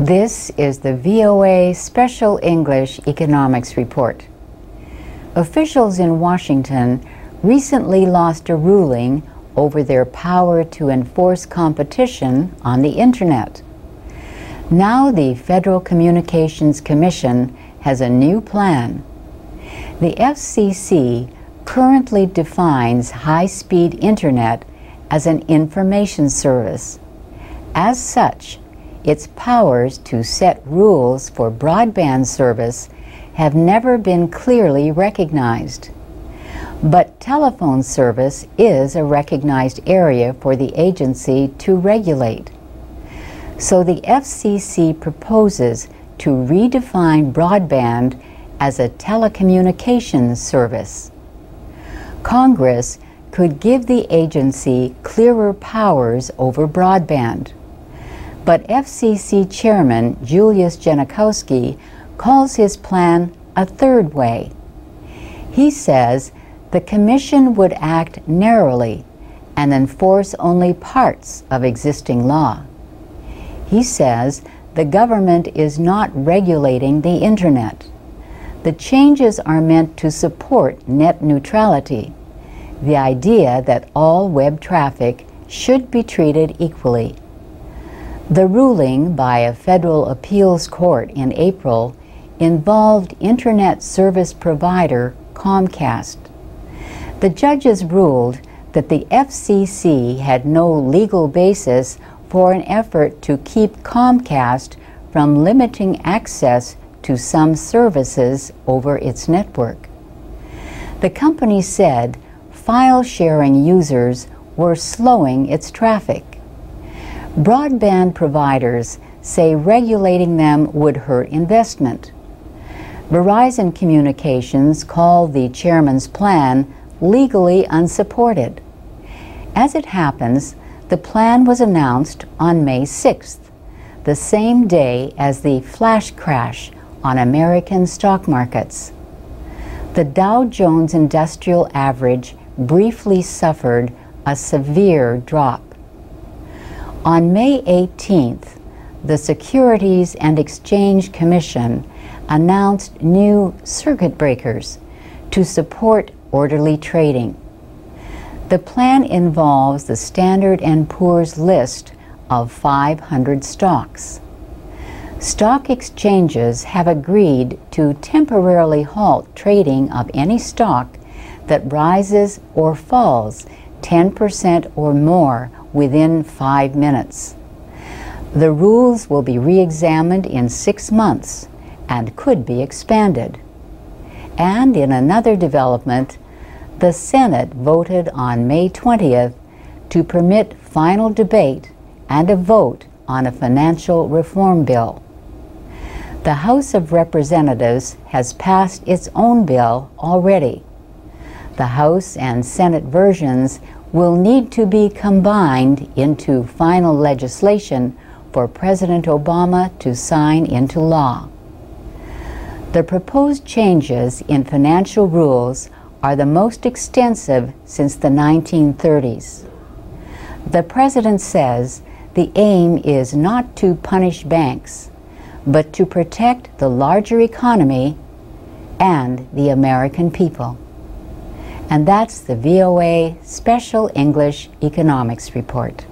This is the VOA Special English Economics Report. Officials in Washington recently lost a ruling over their power to enforce competition on the Internet. Now the Federal Communications Commission has a new plan. The FCC currently defines high-speed Internet as an information service. As such, its powers to set rules for broadband service have never been clearly recognized. But telephone service is a recognized area for the agency to regulate. So the FCC proposes to redefine broadband as a telecommunications service. Congress could give the agency clearer powers over broadband. But FCC Chairman Julius Genachowski calls his plan a third way. He says the Commission would act narrowly and enforce only parts of existing law. He says the government is not regulating the Internet. The changes are meant to support net neutrality, the idea that all web traffic should be treated equally. The ruling by a federal appeals court in April involved Internet service provider Comcast. The judges ruled that the FCC had no legal basis for an effort to keep Comcast from limiting access to some services over its network. The company said file-sharing users were slowing its traffic. Broadband providers say regulating them would hurt investment. Verizon Communications called the chairman's plan legally unsupported. As it happens, the plan was announced on May 6th, the same day as the flash crash on American stock markets. The Dow Jones Industrial Average briefly suffered a severe drop. On May 18th, the Securities and Exchange Commission announced new circuit breakers to support orderly trading. The plan involves the Standard & Poor's list of 500 stocks. Stock exchanges have agreed to temporarily halt trading of any stock that rises or falls 10% or more within 5 minutes. The rules will be re-examined in 6 months and could be expanded. And in another development, the Senate voted on May 20th to permit final debate and a vote on a financial reform bill. The House of Representatives has passed its own bill already. The House and Senate versions will need to be combined into final legislation for President Obama to sign into law. The proposed changes in financial rules are the most extensive since the 1930s. The President says the aim is not to punish banks, but to protect the larger economy and the American people. And that's the VOA Special English Economics Report.